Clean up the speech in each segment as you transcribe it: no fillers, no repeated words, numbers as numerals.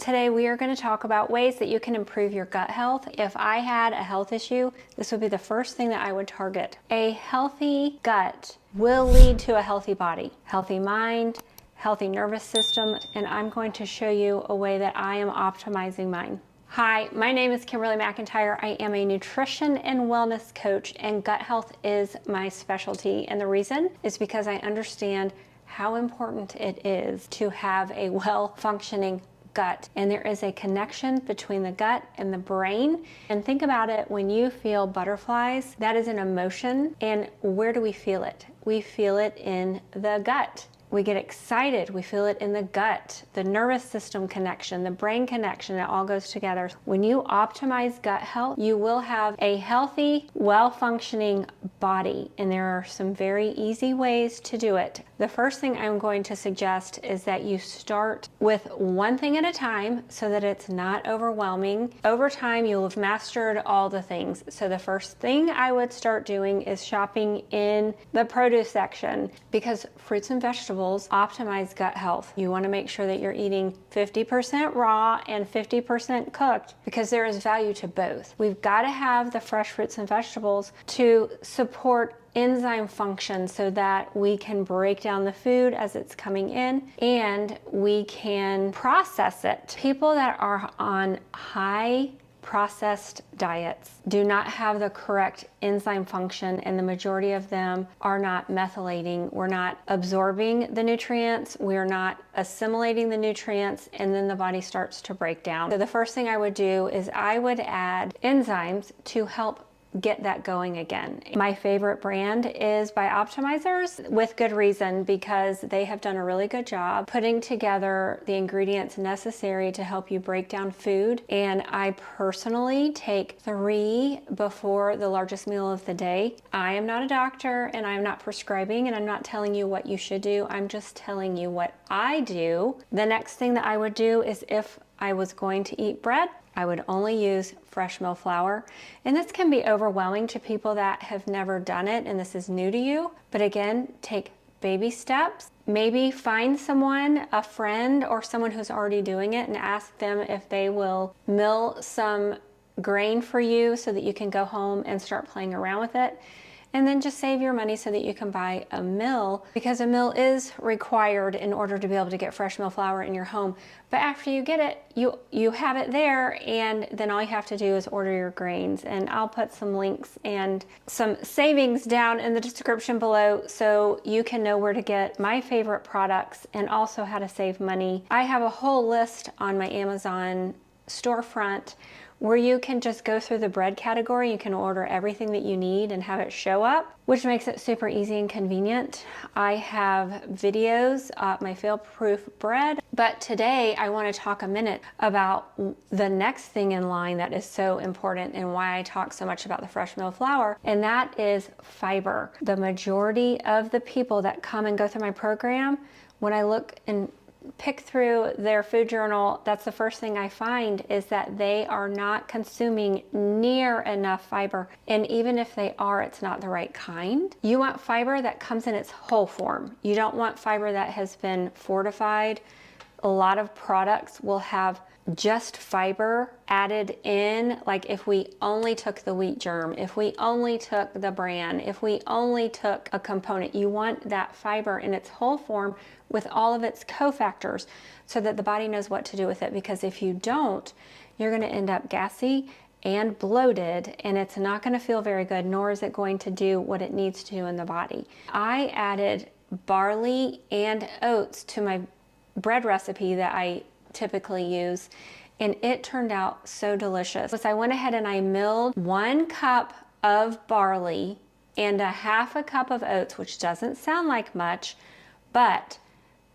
Today we are going to talk about ways that you can improve your gut health. If I had a health issue, this would be the first thing that I would target. A healthy gut will lead to a healthy body, healthy mind, healthy nervous system, and I'm going to show you a way that I am optimizing mine. Hi, my name is Kimberly McIntyre. I am a nutrition and wellness coach, and gut health is my specialty. And the reason is because I understand how important it is to have a well-functioning gut. And there is a connection between the gut and the brain. And think about it, when you feel butterflies, that is an emotion. And where do we feel it? We feel it in the gut. We get excited, we feel it in the gut, the nervous system connection, the brain connection, it all goes together. When you optimize gut health, you will have a healthy, well-functioning body, and there are some very easy ways to do it. The first thing I'm going to suggest is that you start with one thing at a time so that it's not overwhelming. Over time, you'll have mastered all the things. So the first thing I would start doing is shopping in the produce section, because fruits and vegetables optimize gut health. You want to make sure that you're eating 50% raw and 50% cooked, because there is value to both. We've got to have the fresh fruits and vegetables to support enzyme function so that we can break down the food as it's coming in and we can process it. People that are on high processed diets do not have the correct enzyme function, and the majority of them are not methylating. We're not absorbing the nutrients, we're not assimilating the nutrients, and then the body starts to break down. So the first thing I would do is I would add enzymes to help get that going again. My favorite brand is by Optimizers, with good reason, because they have done a really good job putting together the ingredients necessary to help you break down food. And I personally take 3 before the largest meal of the day. I am not a doctor and I'm not prescribing, and I'm not telling you what you should do. I'm just telling you what I do. The next thing that I would do is, if I was going to eat bread, I would only use fresh mill flour. And this can be overwhelming to people that have never done it and this is new to you. But again, take baby steps. Maybe find someone, a friend or someone who's already doing it, and ask them if they will mill some grain for you so that you can go home and start playing around with it. And then just save your money so that you can buy a mill, because a mill is required in order to be able to get fresh mill flour in your home. But after you get it, you have it there, and then all you have to do is order your grains. And I'll put some links and some savings down in the description below so you can know where to get my favorite products and also how to save money. I have a whole list on my Amazon storefront where you can just go through the bread category. You can order everything that you need and have it show up, which makes it super easy and convenient. I have videos, my fail-proof bread, but today I want to talk a minute about the next thing in line that is so important and why I talk so much about the fresh mill flour, and that is fiber. The majority of the people that come and go through my program, when I look and pick through their food journal, that's the first thing I find, is that they are not consuming near enough fiber. And even if they are, it's not the right kind. You want fiber that comes in its whole form. You don't want fiber that has been fortified. A lot of products will have just fiber added in, like if we only took the wheat germ, if we only took the bran, if we only took a component. You want that fiber in its whole form with all of its cofactors so that the body knows what to do with it, because if you don't, you're going to end up gassy and bloated, and it's not going to feel very good, nor is it going to do what it needs to in the body. I added barley and oats to my bread recipe that I typically use, and it turned out so delicious. So I went ahead and I milled 1 cup of barley and a 1/2 cup of oats, which doesn't sound like much, but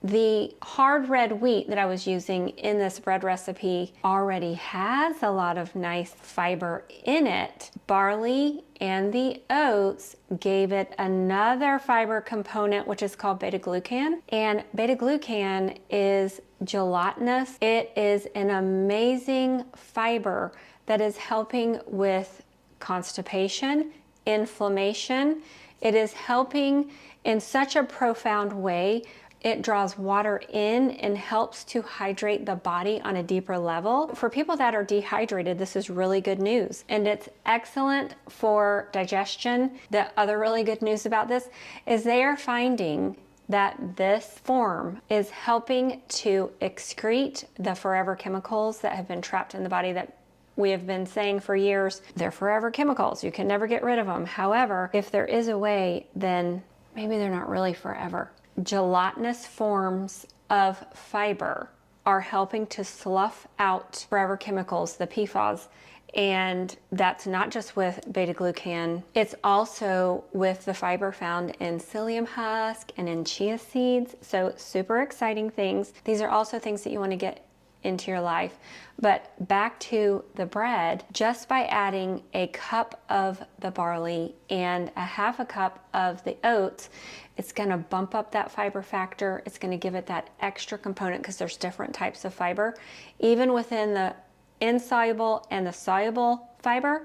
the hard red wheat that I was using in this bread recipe already has a lot of nice fiber in it. Barley and the oats gave it another fiber component, which is called beta-glucan. And beta-glucan is gelatinous. It is an amazing fiber that is helping with constipation, inflammation. It is helping in such a profound way. It draws water in and helps to hydrate the body on a deeper level. For people that are dehydrated, this is really good news. And it's excellent for digestion. The other really good news about this is they are finding that this form is helping to excrete the forever chemicals that have been trapped in the body that we have been saying for years. They're forever chemicals. You can never get rid of them. However, if there is a way, then maybe they're not really forever. Gelatinous forms of fiber are helping to slough out forever chemicals, the PFAS. And that's not just with beta-glucan, it's also with the fiber found in psyllium husk and in chia seeds. So super exciting things. These are also things that you want to get into your life. But back to the bread, just by adding a cup of the barley and a half a cup of the oats, it's going to bump up that fiber factor. It's going to give it that extra component because there's different types of fiber. Even within the insoluble and the soluble fiber,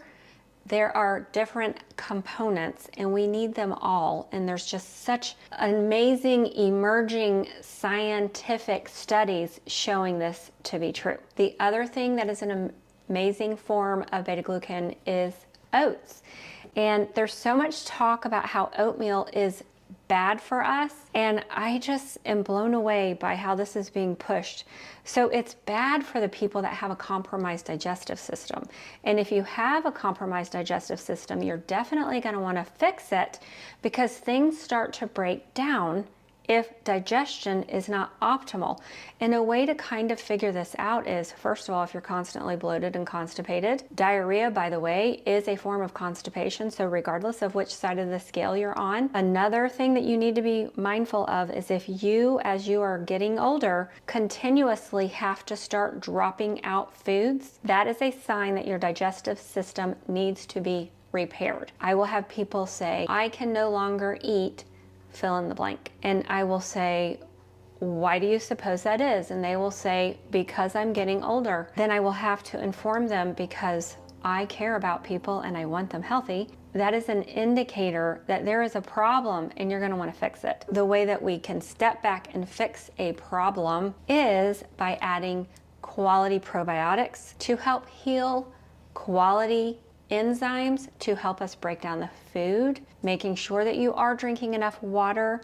there are different components and we need them all. And there's just such amazing emerging scientific studies showing this to be true. The other thing that is an amazing form of beta-glucan is oats. And there's so much talk about how oatmeal is bad for us, and I just am blown away by how this is being pushed. So it's bad for the people that have a compromised digestive system. And if you have a compromised digestive system, you're definitely going to want to fix it because things start to break down if digestion is not optimal. And a way to kind of figure this out is, first of all, if you're constantly bloated and constipated. Diarrhea, by the way, is a form of constipation, so regardless of which side of the scale you're on. Another thing that you need to be mindful of is if you, as you are getting older, continuously have to start dropping out foods, that is a sign that your digestive system needs to be repaired. I will have people say, I can no longer eat fill in the blank. And I will say, why do you suppose that is? And they will say, because I'm getting older. Then I will have to inform them because I care about people and I want them healthy. That is an indicator that there is a problem and you're going to want to fix it. The way that we can step back and fix a problem is by adding quality probiotics to help heal, quality enzymes to help us break down the food, making sure that you are drinking enough water,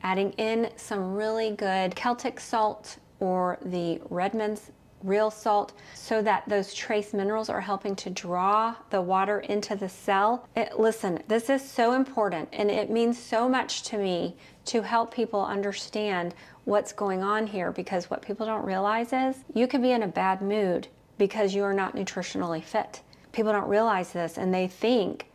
adding in some really good Celtic salt or the Redmond's real salt so that those trace minerals are helping to draw the water into the cell. Listen, this is so important and it means so much to me to help people understand what's going on here, because what people don't realize is you could be in a bad mood because you are not nutritionally fit. People don't realize this and they think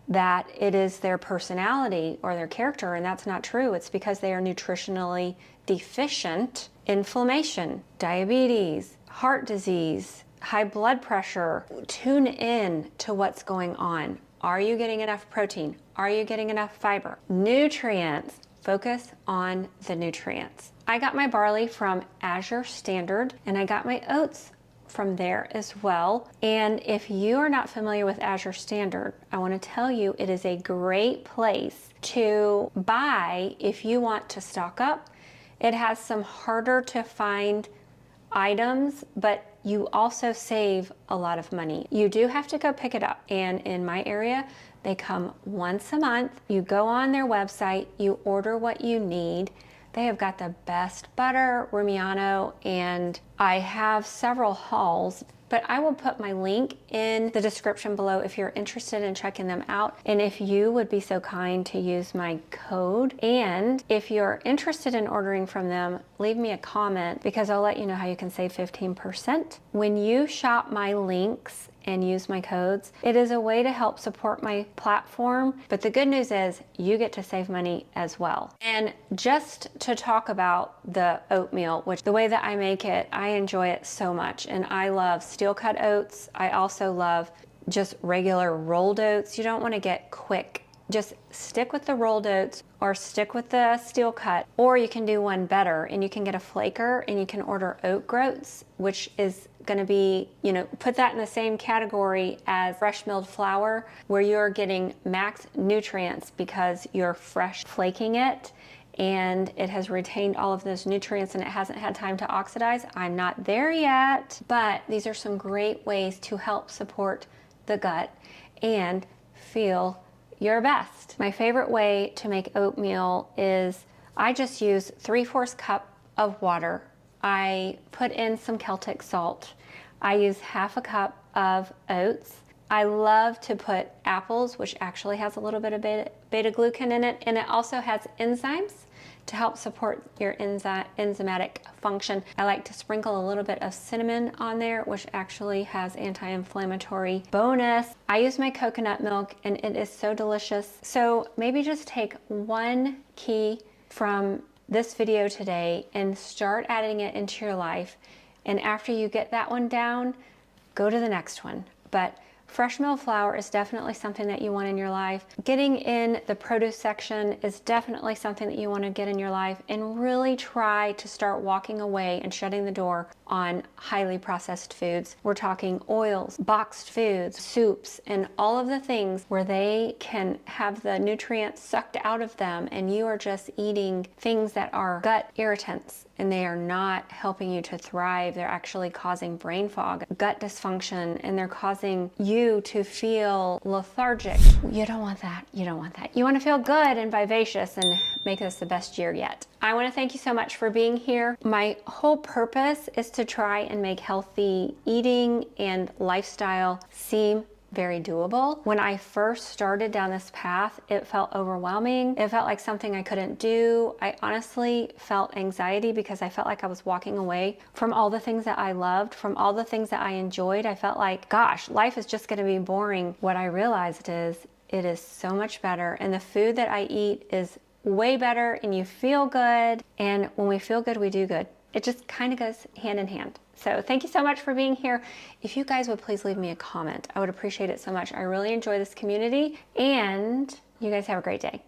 that it is their personality or their character, and that's not true. It's because they are nutritionally deficient. Inflammation, diabetes, heart disease, high blood pressure. Tune in to what's going on. Are you getting enough protein? Are you getting enough fiber? Nutrients. Focus on the nutrients. I got my barley from Azure Standard and I got my oats from there as well. And if you are not familiar with Azure Standard, I want to tell you it is a great place to buy if you want to stock up. It has some harder to find items, but you also save a lot of money. You do have to go pick it up. And in my area, they come once a month. You go on their website, you order what you need. They have got the best butter, Rumiano, and I have several hauls, but I will put my link in the description below if you're interested in checking them out. And if you would be so kind to use my code. And if you're interested in ordering from them, leave me a comment because I'll let you know how you can save 15%. When you shop my links and use my codes, it is a way to help support my platform. But the good news is you get to save money as well. And just to talk about the oatmeal, which the way that I make it, I enjoy it so much. And I love steel cut oats. I also love just regular rolled oats. You don't want to get quick. Just stick with the rolled oats or stick with the steel cut, or you can do one better and you can get a flaker and you can order oat groats, which is going to be, put that in the same category as fresh milled flour, where you're getting max nutrients because you're fresh flaking it and it has retained all of those nutrients and it hasn't had time to oxidize. I'm not there yet, but these are some great ways to help support the gut and feel your best. My favorite way to make oatmeal is I just use 3/4 cup of water. I put in some Celtic salt. I use 1/2 cup of oats. I love to put apples, which actually has a little bit of beta-glucan in it, and it also has enzymes to help support your enzymatic function. I like to sprinkle a little bit of cinnamon on there, which actually has anti-inflammatory bonus. I use my coconut milk and it is so delicious. So maybe just take one key from this video today and start adding it into your life. And after you get that one down, go to the next one. But fresh milled flour is definitely something that you want in your life. Getting in the produce section is definitely something that you want to get in your life, and really try to start walking away and shutting the door on highly processed foods. We're talking oils, boxed foods, soups, and all of the things where they can have the nutrients sucked out of them and you are just eating things that are gut irritants and they are not helping you to thrive. They're actually causing brain fog, gut dysfunction, and they're causing you to feel lethargic. You don't want that. You don't want that. You want to feel good and vivacious and make this the best year yet. I want to thank you so much for being here. My whole purpose is to try and make healthy eating and lifestyle seem very doable. When I first started down this path, it felt overwhelming. It felt like something I couldn't do. I honestly felt anxiety because I felt like I was walking away from all the things that I loved, from all the things that I enjoyed. I felt like, gosh, life is just going to be boring. What I realized is it is so much better, and the food that I eat is way better, and you feel good. And when we feel good, we do good. It just kind of goes hand in hand. So thank you so much for being here. If you guys would please leave me a comment, I would appreciate it so much. I really enjoy this community, and you guys have a great day.